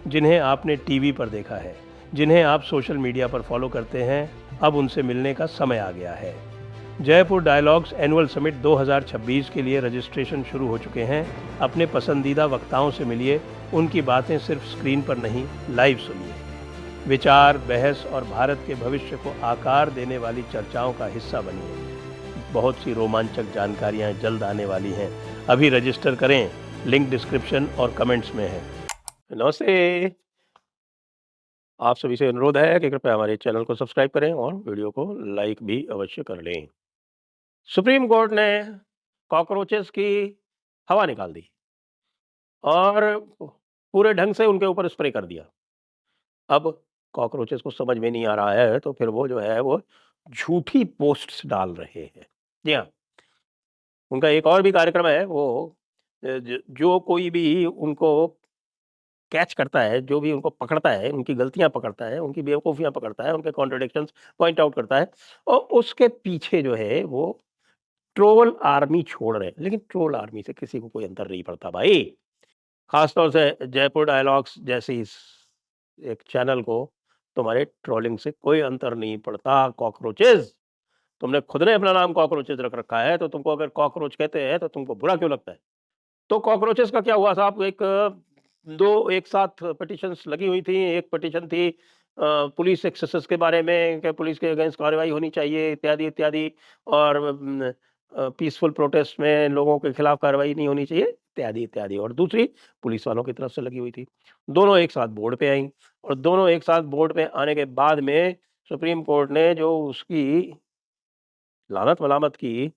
जिन्हें आपने टीवी पर देखा है, जिन्हें आप सोशल मीडिया पर फॉलो करते हैं, अब उनसे मिलने का समय आ गया है। जयपुर डायलॉग्स एनुअल समिट 2026 के लिए रजिस्ट्रेशन शुरू हो चुके हैं। अपने पसंदीदा वक्ताओं से मिलिए, उनकी बातें सिर्फ स्क्रीन पर नहीं, लाइव सुनिए। विचार, बहस और भारत के भविष्य को आकार देने वाली चर्चाओं का हिस्सा बनिए। बहुत सी रोमांचक जानकारियां जल्द आने वाली हैं। अभी रजिस्टर करें, लिंक डिस्क्रिप्शन और कमेंट्स में है। नमस्ते। आप सभी से अनुरोध है कि कृपया हमारे चैनल को सब्सक्राइब करें और वीडियो को लाइक भी अवश्य कर लें। सुप्रीम कोर्ट ने कॉकरोचेस की हवा निकाल दी और पूरे ढंग से उनके ऊपर स्प्रे कर दिया। अब कॉकरोचेस को समझ में नहीं आ रहा है, तो फिर वो जो है वो झूठी पोस्ट्स डाल रहे हैं। जी हाँ, उनका एक और भी कार्यक्रम है। वो जो कोई भी उनको कैच करता है, जो भी उनको पकड़ता है, उनकी गलतियाँ पकड़ता है, उनकी बेवकूफ़ियाँ पकड़ता है, उनके कॉन्ट्रडिक्शंस पॉइंट आउट करता है और उसके पीछे जो है वो ट्रोल आर्मी छोड़ रहे हैं। लेकिन ट्रोल आर्मी से किसी को कोई अंतर नहीं पड़ता भाई। ख़ास तौर से जयपुर डायलॉग्स जैसी इस एक चैनल को तुम्हारे ट्रोलिंग से कोई अंतर नहीं पड़ता। कॉकरोचेज़, तुमने खुद ने अपना नाम कॉकरोचेज़ रख रखा है, तो तुमको अगर कॉकरोच कहते हैं तो तुमको बुरा क्यों लगता है? तो कॉकरोचेस का क्या हुआ साहब? एक 2 एक साथ पिटीशंस लगी हुई थी। एक पिटीशन थी पुलिस एक्सेसेस के बारे में कि पुलिस के अगेंस्ट कार्रवाई होनी चाहिए इत्यादि, इत्यादि। और पीसफुल प्रोटेस्ट में लोगों के खिलाफ कार्रवाई नहीं होनी चाहिए इत्यादि, इत्यादि। और दूसरी पुलिस वालों की तरफ से लगी हुई थी। दोनों एक साथ बोर्ड पे आईं और दोनों एक साथ बोर्ड पे आने के बाद में सुप्रीम कोर्ट ने जो उसकी लानत-मलामत की,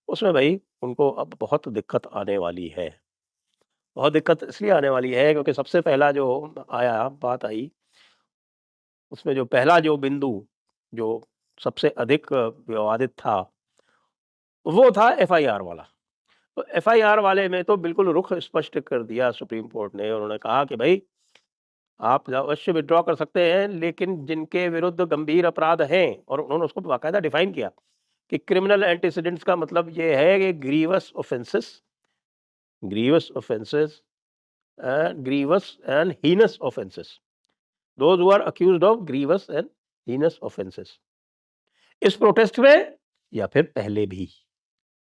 उसमें भई उनको अब बहुत दिक्कत आने वाली है। बहुत दिक्कत इसलिए आने वाली है क्योंकि सबसे पहला जो बात आई, उसमें जो पहला जो बिंदु, जो सबसे अधिक विवादित था, वो था एफआईआर वाला। तो एफआईआर वाले में तो बिल्कुल रुख स्पष्ट कर दिया सुप्रीम कोर्ट ने। उन्होंने कहा कि भई आप अवश्य विथड्रॉ कर सकते हैं, लेकिन जिनके विरुद्ध गंभीर अपराध हैं, और उन्होंने उसको बाकायदा डिफाइन किया कि क्रिमिनल एंटीसीडेंट्स का मतलब ये है कि grievous offences grievous and heinous offenses, those who are accused of grievous and heinous offenses, इस प्रोटेस्ट में या फिर पहले भी।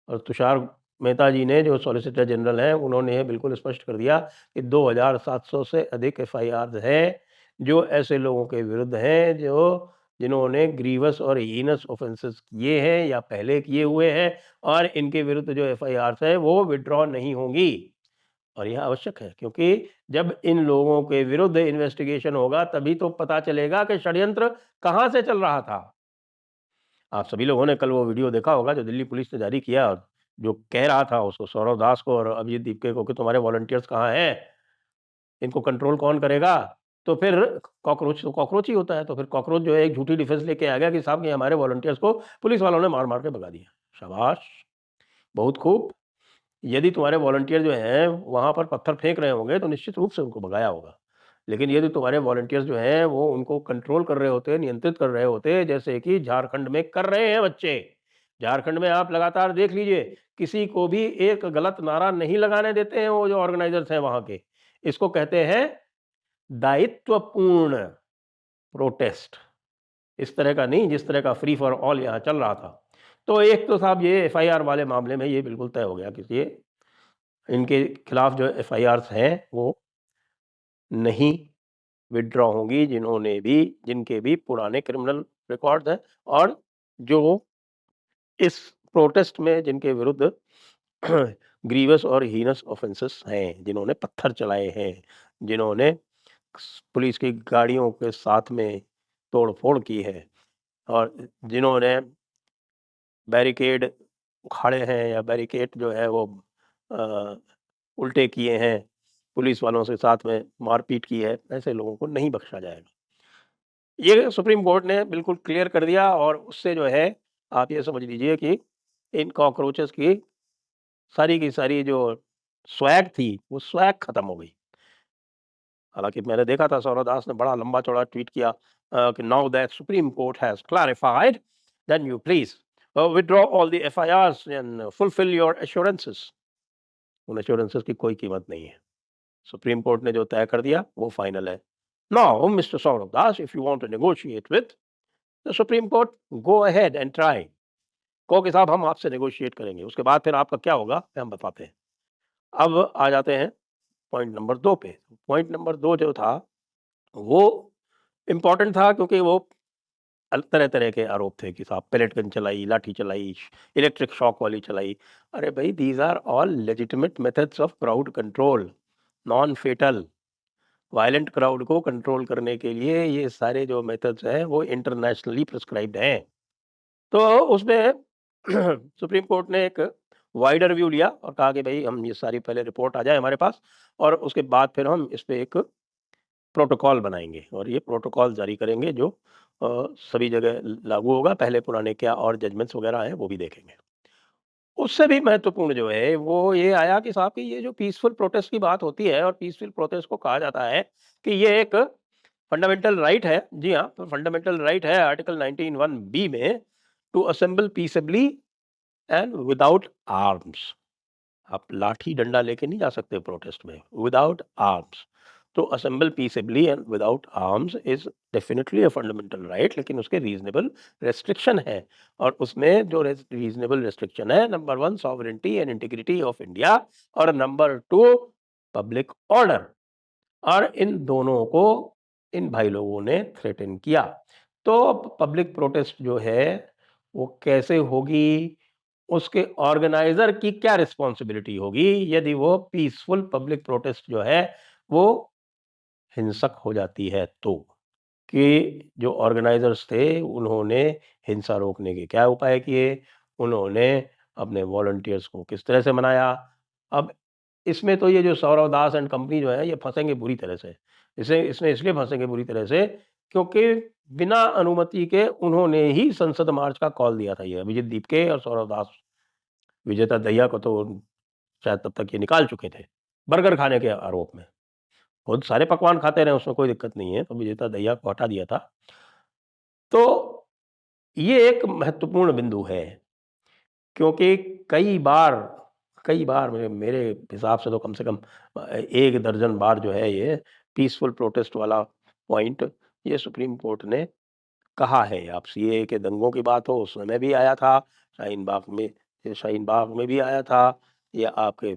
और तुषार मेहता जी ने, जो सॉलिसिटर जनरल हैं, उन्होंने ये बिल्कुल स्पष्ट कर दिया कि 2700 से अधिक एफआईआर हैं जो ऐसे लोगों के विरुद्ध हैं जो जिन्होंने ग्रीवस और हीनस ऑफेंसेस किए हैं या पहले किए हुए हैं, और इनके विरुद्ध जो एफआईआर है वो विड्रॉ नहीं होंगी। और यह आवश्यक है क्योंकि जब इन लोगों के विरुद्ध इन्वेस्टिगेशन होगा तभी तो पता चलेगा कि षड्यंत्र कहाँ से चल रहा था। आप सभी लोगों ने कल वो वीडियो देखा होगा जो दिल्ली पुलिस ने जारी किया, और जो कह रहा था उसको, सौरव दास को और अभिजीत दीपके को, कि तुम्हारे वॉलंटियर्स कहाँ हैं? इनको कंट्रोल कौन करेगा? तो फिर कॉकरोच तो कॉकरोच ही होता है। तो फिर कॉकरोच जो है एक झूठी डिफेंस लेके आ गया कि साहब ये हमारे वॉलंटियर्स को पुलिस वालों ने मार-मार के भगा दिया। शाबाश! बहुत खूब। यदि तुम्हारे वॉलंटियर जो हैं वहाँ पर पत्थर फेंक रहे होंगे तो निश्चित रूप से उनको भगाया होगा। लेकिन यदि तुम्हारे वॉलंटियर्स जो हैं वो उनको कंट्रोल कर रहे होते, नियंत्रित कर रहे होते, जैसे कि झारखंड में कर रहे हैं बच्चे। झारखंड में आप लगातार देख लीजिए, किसी को भी एक गलत नारा नहीं लगाने देते हैं वो जो ऑर्गेनाइजर्स हैं वहाँ के। इसको कहते हैं दायित्वपूर्ण प्रोटेस्ट। इस तरह का नहीं जिस तरह का फ्री फॉर ऑल यहाँ चल रहा था। तो एक तो साहब ये एफआईआर वाले मामले में ये बिल्कुल तय हो गया कि ये इनके खिलाफ जो एफआईआर्स हैं वो नहीं विथड्रॉ होंगी, जिनके भी पुराने क्रिमिनल रिकॉर्ड हैं, और जो इस प्रोटेस्ट में जिनके विरुद्ध ग्रीवस और हीनस ऑफेंसेस हैं, जिन्होंने पत्थर चलाए हैं, जिन्होंने पुलिस की गाड़ियों के साथ में तोड़-फोड़ की है, और जिन्होंने बैरिकेड उखाड़े हैं या बैरिकेड जो है वो अ, उल्टे किए हैं, पुलिस वालों से साथ में मारपीट की है, ऐसे लोगों को नहीं बख्शा जाएगा। ये सुप्रीम कोर्ट ने बिल्कुल क्लियर कर दिया, और उससे जो है आप ये समझ लीजिए कि इन कॉकरोचेस की सारी जो स्वैग थी, वो स्वैग खत्म हो गई। हालाँकि मैंने देखा था सौरव दास ने बड़ा लंबा-चौड़ा ट्वीट किया कि now that Supreme Court has clarified, then you please withdraw all the FIRs and fulfil your assurances. उन एश्योरेंसेस की कोई कीमत नहीं है। सुप्रीम कोर्ट ने जो तय कर दिया वो फाइनल है। Now mister Saurabh Das, if you want to negotiate with the Supreme Court, go ahead and try. कहो कि साहब हम आपसे नेगोशिएट करेंगे, उसके बाद फिर आपका क्या होगा ये हम बताते हैं। अब आ जाते हैं पॉइंट नंबर 2 पे। पॉइंट नंबर 2 जो था वो इम्पोर्टेंट था, क्योंकि वो तरह-तरह के आरोप थे कि साहब पेलेट गन चलाई, लाठी चलाई, इलेक्ट्रिक शॉक वाली चलाई। अरे भई, these are all legitimate methods of crowd control, non fatal. Violent crowd को कंट्रोल करने के लिए ये सारे जो मेथड्स हैं वो इंटरनेशनली प्रिस्क्राइब्ड हैं। तो उसमें सुप्रीम कोर्ट ने एक वाइडर व्यू लिया और कहा कि भई हम ये सारी पहले रिपोर्ट आ जाए हमारे पास, और उसके बाद फिर हम इस पे एक प्रोटोकॉल बनाएँगे और ये प्रोटोकॉल जारी करेंगे जो सभी जगह लागू होगा। पहले पुराने क्या और जजमेंट्स वगैरह हैं वो भी देखेंगे। उससे भी महत्वपूर्ण जो है वो ये आया कि साहब कि ये जो पीसफुल प्रोटेस्ट की बात होती है, और पीसफुल प्रोटेस्ट को कहा जाता है कि ये एक फंडामेंटल राइट है। जी हाँ, तो फंडामेंटल राइट है आर्टिकल 19(1) बी में, to assemble peacefully and without arms. आप लाठी डंडा लेके नहीं जा सकते प्रोटेस्ट में, विदाउट आर्म्स। तो assemble peacefully and without arms is definitely a fundamental right, लेकिन उसके रीजनेबल रेस्ट्रिक्शन है। और उसमें जो रीजनेबल रेस्ट्रिक्शन है, number 1 sovereignty and integrity of India, और नंबर 2 पब्लिक ऑर्डर। और इन दोनों को इन भाई लोगों ने थ्रेटन किया। तो पब्लिक प्रोटेस्ट जो है वो कैसे होगी, उसके ऑर्गेनाइजर की क्या रिस्पॉन्सिबिलिटी होगी यदि वो पीसफुल पब्लिक प्रोटेस्ट जो है वो हिंसक हो जाती है तो। कि जो ऑर्गेनाइजर्स थे उन्होंने हिंसा रोकने के क्या उपाय किए, उन्होंने अपने वॉलंटियर्स को किस तरह से मनाया। अब इसमें तो ये जो सौरव दास एंड कंपनी जो है ये फंसेंगे बुरी तरह से। इसे इसमें इसलिए फंसेंगे बुरी तरह से क्योंकि बिना अनुमति के उन्होंने ही संसद मार्च का कॉल दिया था। ये अभिजीत दीपके और सौरव दास, विजेता दहिया को तो शायद तब तक ये निकाल चुके थे बर्गर खाने के आरोप में। खुद सारे पकवान खाते रहे, उसमें कोई दिक्कत नहीं है, तो विजेता दहिया को हटा दिया था। तो ये एक महत्वपूर्ण बिंदु है, क्योंकि कई बार मेरे हिसाब से तो कम से कम 1 दर्जन बार जो है ये पीसफुल प्रोटेस्ट वाला पॉइंट ये सुप्रीम कोर्ट ने कहा है। आप सीएए के दंगों की बात हो, उस समय भी आया था, शाहीन बाग में भी आया था, या आपके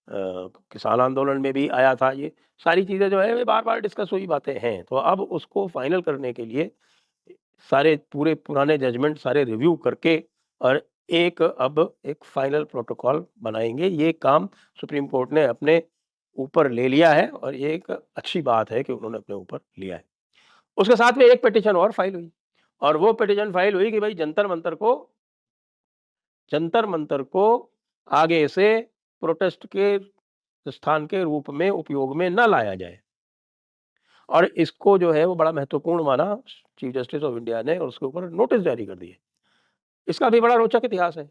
किसान आंदोलन में भी आया था। ये सारी चीज़ें जो है ये बार-बार डिस्कस हुई बातें हैं। तो अब उसको फाइनल करने के लिए सारे पूरे पुराने जजमेंट सारे रिव्यू करके और एक फाइनल प्रोटोकॉल बनाएँगे। ये काम सुप्रीम कोर्ट ने अपने ऊपर ले लिया है और ये एक अच्छी बात है कि उन्होंने अपने ऊपर लिया है। उसके साथ में एक पिटीशन और फाइल हुई, और वो पिटीशन फाइल हुई कि भाई जंतर मंतर को आगे से प्रोटेस्ट के स्थान के रूप में उपयोग में न लाया जाए। और इसको जो है वो बड़ा महत्वपूर्ण माना चीफ जस्टिस ऑफ इंडिया ने, और उसके ऊपर नोटिस जारी कर दिए। इसका भी बड़ा रोचक इतिहास है।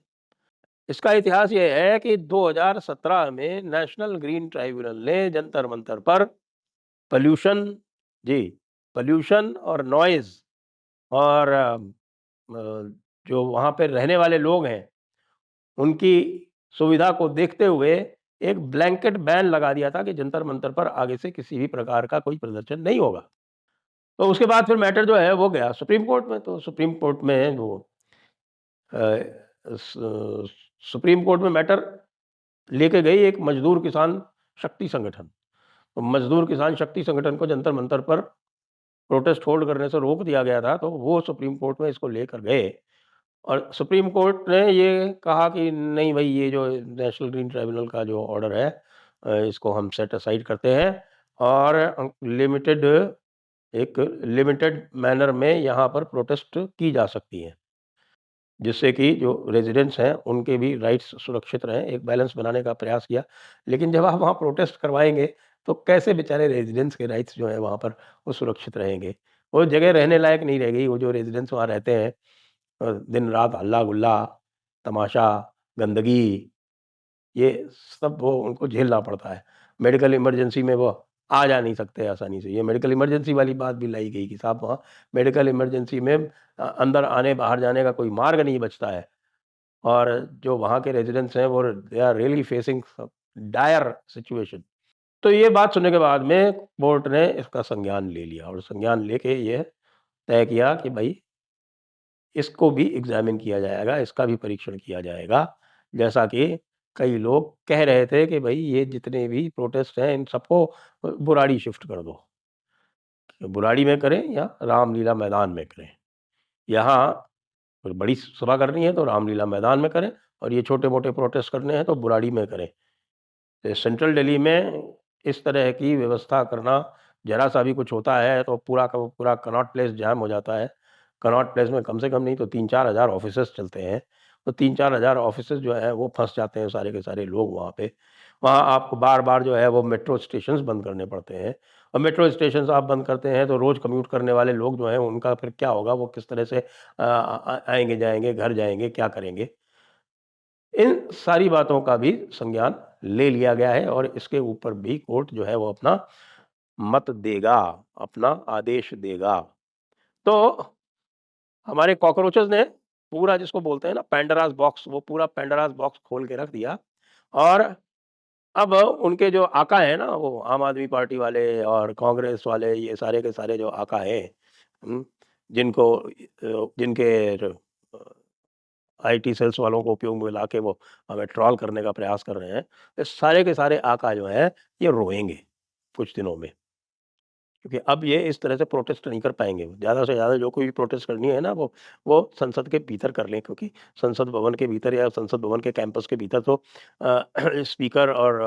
इसका इतिहास ये है कि 2017 में नेशनल ग्रीन ट्राइब्यूनल ने जंतर मंतर पर पॉल्यूशन जी पॉल्यूशन और नॉइज और जो वहाँ पे रहने वाले लोग हैं उनकी सुविधा को देखते हुए एक ब्लैंकेट बैन लगा दिया था कि जंतर मंतर पर आगे से किसी भी प्रकार का कोई प्रदर्शन नहीं होगा। तो उसके बाद फिर मैटर जो है वो गया सुप्रीम कोर्ट में। तो सुप्रीम कोर्ट में वो सुप्रीम कोर्ट में मैटर लेके गई एक मजदूर किसान शक्ति संगठन। तो मजदूर किसान शक्ति संगठन को जंतर मंतर पर प्रोटेस्ट होल्ड करने से रोक दिया गया था, तो वो सुप्रीम कोर्ट में इसको लेकर गए, और सुप्रीम कोर्ट ने ये कहा कि नहीं भाई, ये जो नेशनल ग्रीन ट्राइब्यूनल का जो ऑर्डर है इसको हम सेट असाइड करते हैं, और एक लिमिटेड मैनर में यहाँ पर प्रोटेस्ट की जा सकती है, जिससे कि जो रेजिडेंट्स हैं उनके भी राइट्स सुरक्षित रहें। एक बैलेंस बनाने का प्रयास किया। लेकिन जब आप वहाँ प्रोटेस्ट करवाएंगे तो कैसे बेचारे रेजिडेंट्स के राइट्स जो हैं वहाँ पर वो सुरक्षित रहेंगे। वो जगह रहने लायक नहीं रह गई। वो जो रेजिडेंट्स वहाँ रहते हैं दिन रात हल्ला गुल्ला, तमाशा, गंदगी, ये सब वो उनको झेलना पड़ता है। मेडिकल इमरजेंसी में वो आ जा नहीं सकते आसानी से। ये मेडिकल इमरजेंसी वाली बात भी लाई गई कि साहब वहाँ मेडिकल इमरजेंसी में अंदर आने बाहर जाने का कोई मार्ग नहीं बचता है, और जो वहाँ के रेजिडेंट्स हैं वो they are really facing dire situation. तो ये बात सुनने के बाद में कोर्ट ने इसका संज्ञान ले लिया और संज्ञान लेके ये तय किया कि भाई इसको भी एग्ज़ामिन किया जाएगा, इसका भी परीक्षण किया जाएगा। जैसा कि कई लोग कह रहे थे कि भई ये जितने भी प्रोटेस्ट हैं इन सबको बुराड़ी शिफ्ट कर दो। बुराड़ी में करें या रामलीला मैदान में करें। यहाँ कोई बड़ी सभा करनी है तो रामलीला मैदान में करें और ये छोटे-मोटे प्रोटेस्ट करने हैं तो बुराड़ी में करें। सेंट्रल दिल्ली में इस तरह की व्यवस्था करना, ज़रा-सा भी कुछ होता है तो पूरा का पूरा कनॉट प्लेस जाम हो जाता है। कनॉट प्लेस में कम से कम नहीं तो 3-4 हज़ार ऑफ़िसेज़ चलते हैं। तो 3-4 हज़ार ऑफ़िसेज़ जो हैं वो फँस जाते हैं सारे के सारे लोग वहाँ पे। वहाँ आपको बार-बार जो है वो मेट्रो स्टेशंस बंद करने पड़ते हैं और मेट्रो स्टेशंस आप बंद करते हैं तो रोज़ कम्यूट करने वाले लोग जो हैं उनका फिर क्या होगा? वो किस तरह से आएँगे-जाएँगे, घर जाएँगे, क्या करेंगे? इन सारी बातों का भी संज्ञान ले लिया गया है और इसके ऊपर भी कोर्ट जो है वो अपना मत देगा, अपना आदेश देगा। तो हमारे कॉकरोचेस ने पूरा जिसको बोलते हैं ना पैंडोरास बॉक्स, वो पूरा पैंडोरास बॉक्स खोल के रख दिया और अब उनके जो आका हैं ना वो आम आदमी पार्टी वाले और कांग्रेस वाले ये सारे के सारे जो आका हैं, हुँ, जिनको जिनके आईटी सेल्स वालों को उपयोग में लाके वो हमें ट्रोल करने का प्रयास कर रहे हैं। ये सारे के सारे आका जो हैं, ये रोएँगे कुछ दिनों में। क्योंकि अब ये इस तरह से प्रोटेस्ट नहीं कर पाएँगे। ज़्यादा से ज़्यादा जो कोई भी प्रोटेस्ट करनी है ना वो संसद के भीतर कर लें क्योंकि संसद भवन के भीतर या संसद भवन के कैंपस के भीतर तो स्पीकर और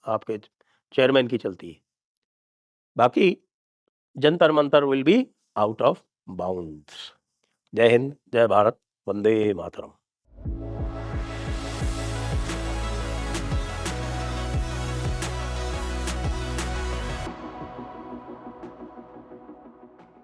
आपके चेयरमैन की चलती है। बाकी Jantar Mantar will be out of bounds. जय हिंद, जय भारत, वंदे मातरम।